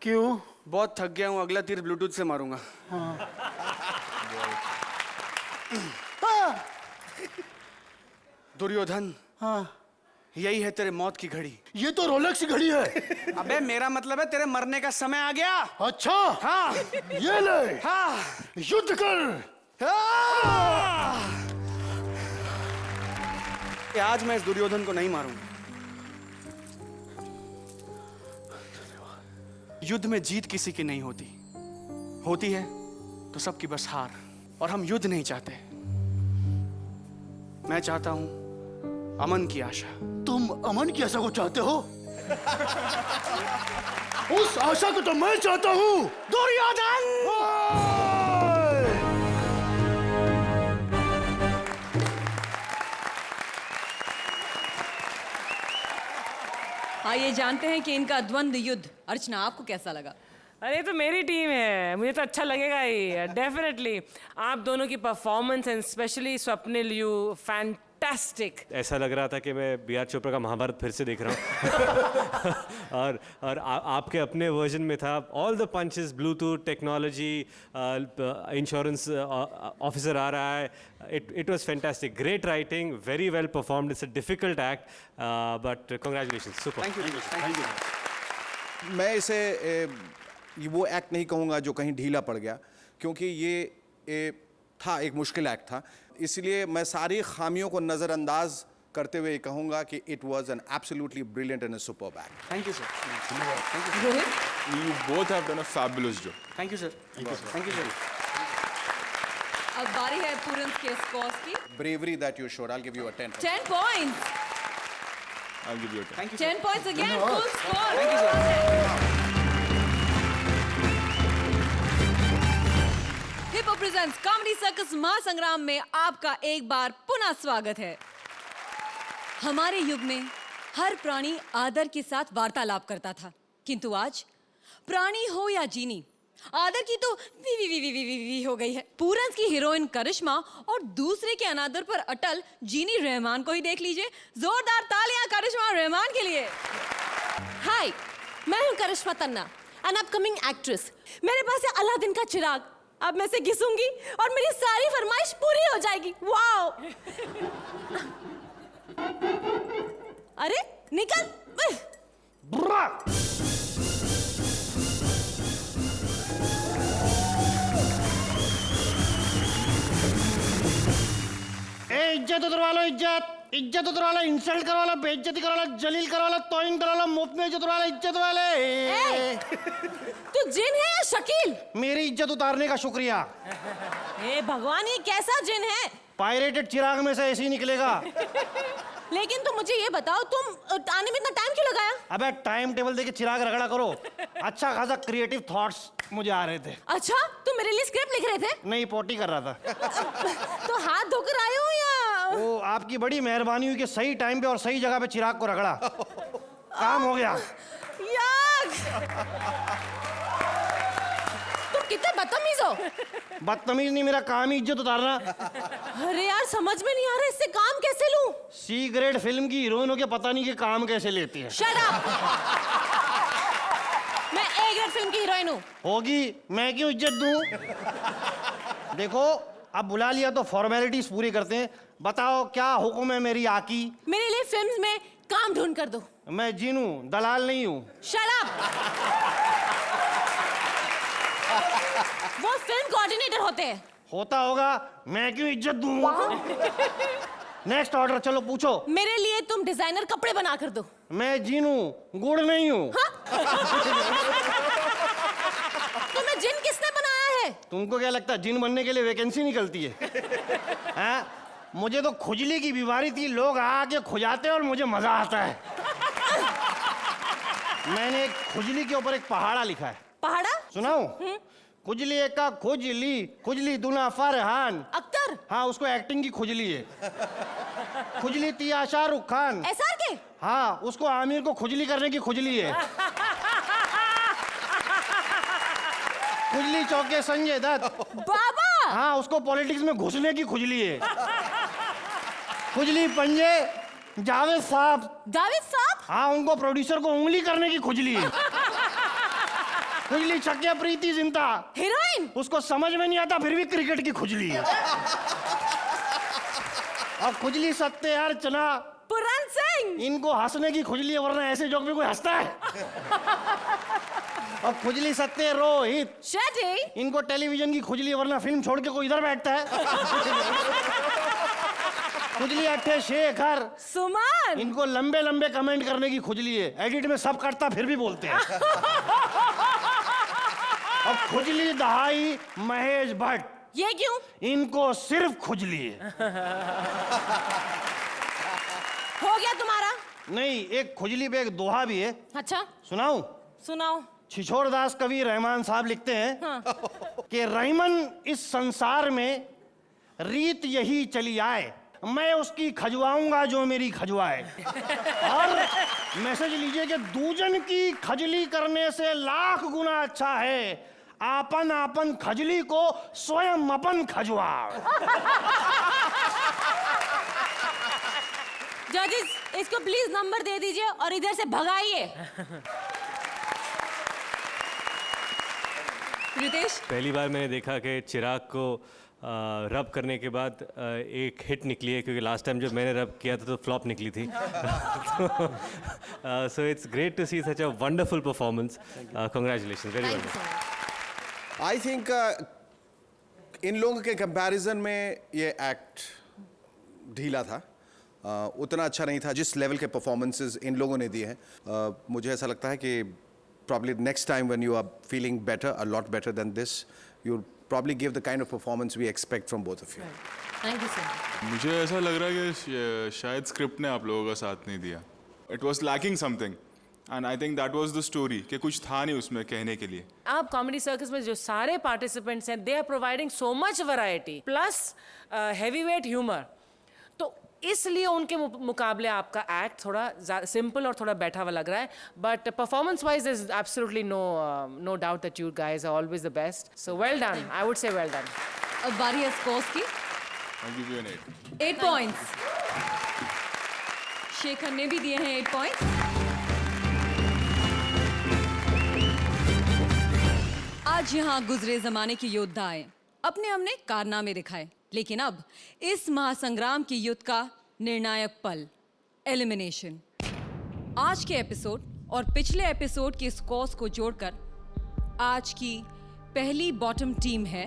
क्यों? बहुत थक गया हूँ, अगला तीर ब्लूटूथ से मारूंगा। दुर्योधन, हाँ, यही है तेरे मौत की घड़ी। ये तो रोलेक्स घड़ी है। अबे मेरा मतलब है तेरे मरने का समय आ गया। अच्छा, हाँ, ये ले, हाँ, युद्ध कर। आज मैं इस दुर्योधन को नहीं मारूंगा। युद्ध में जीत किसी की नहीं होती, होती है तो सबकी बस हार। और हम युद्ध नहीं चाहते, मैं चाहता हूं अमन की आशा। तुम अमन की आशा को चाहते हो? उस आशा को तो मैं चाहता हूं। दुर्योधन! आइए जानते हैं कि इनका द्वंद्व युद्ध। अर्चना, आपको कैसा लगा? अरे तो मेरी टीम है, मुझे तो अच्छा लगेगा ही, डेफिनेटली। आप दोनों की performance and specially Swapnil, you fantastic. ऐसा लग रहा था कि मैं बी आर चोपड़ा का महाभारत फिर से देख रहा हूँ। और आपके अपने वर्जन में था, all the punches, Bluetooth technology, insurance officer आ रहा है। It was fantastic, great writing, very well performed. It's a difficult act, but congratulations, super. Thank you. मैं इसे वो एक्ट नहीं कहूँगा जो कहीं ढीला पड़ गया, क्योंकि ये था एक मुश्किल एक्ट था। इसलिए मैं सारी खामियों को नज़रअंदाज करते हुए कहूँगा कि it was an absolutely brilliant and superb act. Thank you sir. Rohit, You both have done a fabulous job. Thank you sir. Thank you sir. अब बारी है पूरन के स्कोर्स की। Bravery that you showed, I'll give you a 10. 10 points. I'll give you a 10. Thank you 10 points again, full score. Thank you sir. Hip hop presents comedy circus Mahasangram में आपका एक बार पुनः स्वागत है। हमारे युग में हर प्राणी आदर के साथ वार्तालाप करता था, किंतु आज प्राणी हो या जीनी, आदर की तो वी हो गई है। पूरन की हीरोइन करिश्मा और दूसरे के अनादर पर अटल जीनी रहमान को ही देख लीजिए। जोरदार तालियां करिश्मा रहमान के लिए। हाय, मैं हूं Karishma Tanna, an upcoming actress. मेरे पास है अलादीन का चिराग। अब मैं इसे घिसूंगी और मेरी सारी फरमाइश पूरी हो जाएगी। वाओ! अरे निकल। बुर्रा। ए इज्जत उतरवा लो, इज्जत उतरवा लो, इंसल्ट करवा लो, बेइज्जती करवा लो, जलील करवा लो, तौहीन करवा लो, मुफ्त में इज्जत उतरवा लो, इज्जत वाले। तू जिन है या शकील? मेरी इज्जत उतारने का शुक्रिया। हे भगवान, ये कैसा जिन है? पायरेटेड चिराग में से ऐसे ही निकलेगा। लेकिन तुम मुझे ये बताओ, तुम आने में इतना टाइम क्यों लगाया? अबे टाइम टेबल देके चिराग रगड़ा करो। अच्छा खासा क्रिएटिव थॉट्स मुझे आ रहे थे। अच्छा, तुम मेरे लिए स्क्रिप्ट लिख रहे थे? नहीं, पोटी कर रहा था। तो हाथ धोकर आए हो या? वो आपकी बड़ी मेहरबानी हुई कि सही टाइम पे और सही जगह पे चिराग को रगड़ा। काम हो गया। यार, तुम कितने बदतमीज हो। बदतमीज नहीं, मेरा काम ही इज्जत उतारना। अरे यार, समझ में नहीं आ रहा, इससे काम कैसे लूं? सी ग्रेड फिल्म की हीरोइन हो के पता नहीं कि काम कैसे लेती है। Shut up. मैं ए ग्रेड फिल्म की हीरोइन हूँ। होगी, मैं क्यों इज्जत दूं? देखो, अब बुला लिया तो फॉर्मेलिटीज पूरी करते हैं। बताओ क्या हुक्म है मेरी आकी? मेरे लिए फिल्म्स में काम ढूंढ कर दो। मैं जीनू, दलाल नहीं हूँ। Shut up. वो फिल्म कोऑर्डिनेटर होते हैं। होता होगा, मैं क्यों इज्जत दूं? नेक्स्ट ऑर्डर, चलो पूछो। मेरे लिए तुम डिजाइनर कपड़े बना कर दो। मैं जीनू, गुड़ नहीं हूँ। तुम्हें जिन किसने बनाया है? तुमको क्या लगता है जिन बनने के लिए वैकेंसी निकलती है? हाँ? मुझे तो खुजली की बीमारी थी, लोग आके खुजाते और मुझे मजा आता है। मैंने खुजली के ऊपर एक पहाड़ा लिखा है। पहाड़ा? सुनाऊं? खुजली का खुजली, खुजली दुना फरहान अख्तर? हाँ, उसको एक्टिंग की खुजली है। खुजली तिया शाहरुख खान। एसआर के? हाँ, उसको आमिर को खुजली करने की खुजली है। खुजली चौके संजय दत्त। बाबा। हाँ, उसको पॉलिटिक्स में घुसने की खुजली है। खुजली पंजे जावेद साहब। जावेद साहब? हाँ, उनको प्रोड्यूसर को उंगली करने की खुजली है। खुजली छक्के प्रीति जिंटा, हीरोइन। उसको समझ में नहीं आता फिर भी क्रिकेट की खुजली है। और खुजली सत्ते अर्चना, पुरन सिंह, इनको हंसने की खुजली है, वरना ऐसे जोक में कोई हंसता है। और खुजली सत्ते रोहित शेट्टी, इनको टेलीविजन की खुजली है, वरना फिल्म छोड़ के कोई इधर बैठता है। खुजली अट्ठे शेखर सुमन, इनको लंबे लंबे कमेंट करने की खुजली है, एडिट में सब कटता फिर भी बोलते हैं। और खुजली दहाई महेश भट्ट, ये क्यों? इनको सिर्फ खुजली है। हो गया तुम्हारा? नहीं, एक खुजली पे एक दोहा भी है। अच्छा सुनाऊं? सुनाओ। छिछोरदास कवि रहमान साहब लिखते हैं हाँ। कि रहमान इस संसार में रीत यही चली आए, मैं उसकी खजवाऊंगा जो मेरी खजवाए। और मैसेज लीजिए कि दूजन की खजली करने से लाख गुना अच्छा है आपन आपन खजली को स्वयं अपन खजवा। जजेस, इसको प्लीज नंबर दे दीजिए और इधर से भगाइए। रितेश, पहली बार मैंने देखा कि चिराग को रब करने के बाद एक हिट निकली है, क्योंकि लास्ट टाइम जब मैंने रब किया था तो फ्लॉप निकली थी। So it's great to see such a wonderful performance. Congratulations, very wonderful. I think इन लोगों के कंपैरिजन में ये एक्ट ढीला था, उतना अच्छा नहीं था जिस लेवल के परफॉर्मेंसेस इन लोगों ने दिए हैं। मुझे ऐसा लगता है कि probably next time when you are feeling better, a lot better than this, you'll probably give the kind of performance we expect from both of you. Thank you so much. मुझे ऐसा लग रहा है कि शायद स्क्रिप्ट ने आप लोगों का साथ नहीं दिया। It was lacking something and I think that was the story, कि कुछ था नहीं उसमें कहने के लिए। आप कॉमेडी सर्कस में जो सारे पार्टिसिपेंट्स हैं, they are providing so much variety plus heavyweight humour, तो इसलिए उनके मुकाबले आपका एक्ट थोड़ा सिंपल और थोड़ा बैठा हुआ लग रहा है। But performance wise there is absolutely no doubt that you guys are always the best, so well done, I would say well done. अब बारी है स्कोर्स की। I'll give you an 8. 8 points. Shekhar ने भी दिए हैं 8 पॉइंट्स। आज यहाँ गुजरे जमाने के योद्धा आए, अपने हमने कारनामे दिखाए, लेकिन अब इस महासंग्राम के युद्ध का निर्णायक पल एलिमिनेशन। आज के एपिसोड और पिछले एपिसोड के स्कोर्स को जोड़कर आज की पहली बॉटम टीम है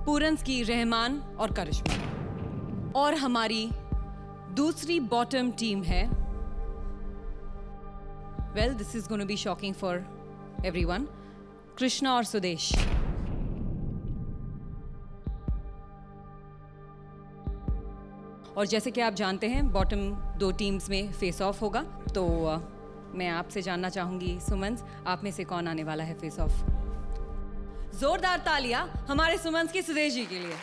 पूरन्स की रहमान और करिश्मा, और हमारी दूसरी बॉटम टीम है, well this is gonna be shocking for everyone, Krishna और सुदेश। और जैसे कि आप जानते हैं बॉटम 2 टीम्स में फेस ऑफ होगा, तो मैं आपसे जानना चाहूंगी सुमन, आप में से कौन आने वाला है फेस ऑफ? जोरदार तालियां हमारे सुमन की सुदेश जी के लिए।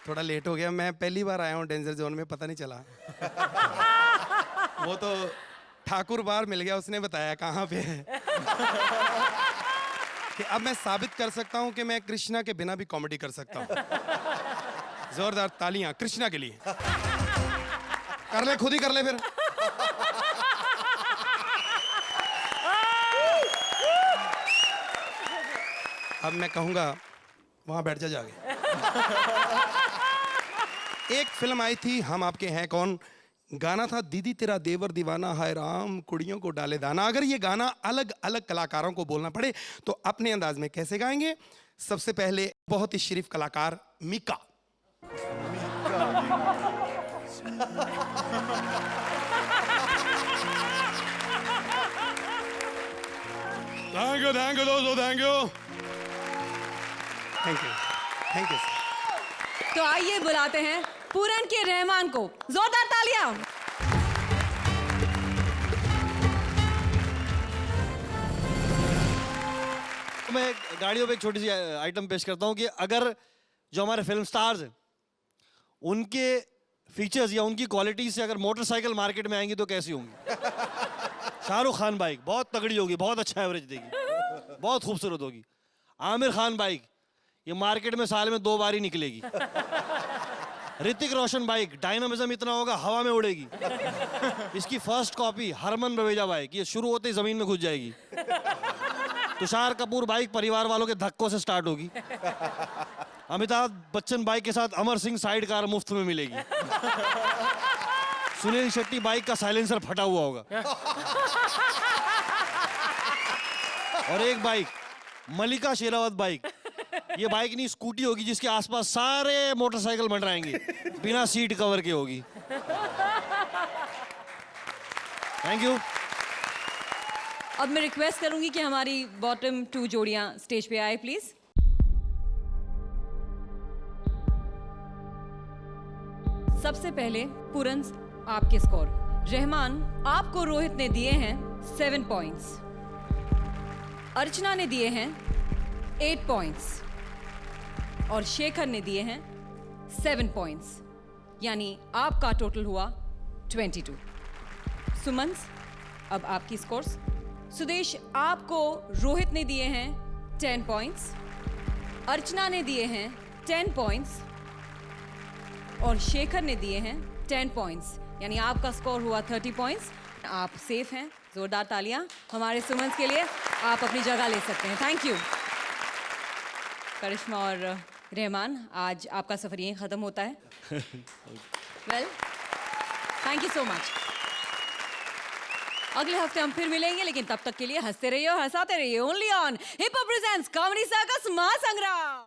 थोड़ा लेट हो गया, मैं पहली बार आया हूँ डेंजर जोन में, पता नहीं चला। वो तो ठाकुर बार मिल गया, उसने बताया कहाँ पे है। कि अब मैं साबित कर सकता हूँ कि मैं कृष्णा के बिना भी कॉमेडी कर सकता हूँ। जोरदार तालियां कृष्णा के लिए। कर ले, खुद ही कर ले फिर। अब मैं कहूंगा वहां बैठ जा जाके। एक फिल्म आई थी हम आपके हैं कौन, गाना था दीदी तेरा देवर दीवाना हाय राम कुड़ियों को डाले दाना। अगर ये गाना अलग अलग कलाकारों को बोलना पड़े तो अपने अंदाज में कैसे गाएंगे? सबसे पहले बहुत ही शरीफ कलाकार मीका। थैंक यू दोस्तों, thank you. Thank you sir. तो आइए बुलाते हैं पूरन के रहमान को, जोरदार तालियां। मैं गाड़ियों पे एक छोटी सी आइटम पेश करता हूं कि अगर जो हमारे फिल्म स्टार्स हैं उनके फीचर्स या उनकी क्वालिटी से अगर मोटरसाइकिल मार्केट में आएंगी तो कैसी होंगी? शाहरुख खान बाइक बहुत तगड़ी होगी, बहुत अच्छा एवरेज देगी, बहुत खूबसूरत होगी। आमिर खान बाइक ये मार्केट में साल में 2 बार ही निकलेगी। ऋतिक रोशन बाइक डायनामिज्म इतना होगा हवा में उड़ेगी। इसकी फर्स्ट कॉपी हरमन रवेजा बाइक, ये शुरू होते ही जमीन में घुस जाएगी। तुषार कपूर बाइक परिवार वालों के धक्कों से स्टार्ट होगी। अमिताभ बच्चन बाइक के साथ अमर सिंह साइड कार मुफ्त में मिलेगी। सुनील शेट्टी बाइक का साइलेंसर फटा हुआ होगा। और एक बाइक मलिका शेरावत बाइक, ये बाइक नहीं स्कूटी होगी जिसके आसपास सारे मोटरसाइकिल मंडराएंगे, बिना सीट कवर के होगी। Thank you. अब मैं रिक्वेस्ट करूंगी कि हमारी बॉटम 2 जोड़ियां स्टेज पे आए प्लीज। सबसे पहले पूरन्स आपके स्कोर। रहमान आपको रोहित ने दिए हैं 7 पॉइंट्स, अर्चना ने दिए हैं 8 पॉइंट्स और शेखर ने दिए हैं 7 पॉइंट्स, यानी आपका टोटल हुआ 22। सुमन्स अब आपकी स्कोर्स। सुदेश आपको रोहित ने दिए हैं 10 पॉइंट्स, अर्चना ने दिए हैं 10 पॉइंट्स और शेखर ने दिए हैं 10 पॉइंट्स, यानी आपका स्कोर हुआ 30 पॉइंट्स। आप सेफ हैं। जोरदार तालियां हमारे सुमन्स के लिए, आप अपनी जगह ले सकते हैं। Thank you. करिश्मा और रहमान, आज आपका सफर यहीं खत्म होता है। Well, thank you so much. अगले हफ्ते हम फिर मिलेंगे, लेकिन तब तक के लिए हंसते रहिए और हंसाते रहिए। Only on hip hop presents comedy circus महासंग्राम।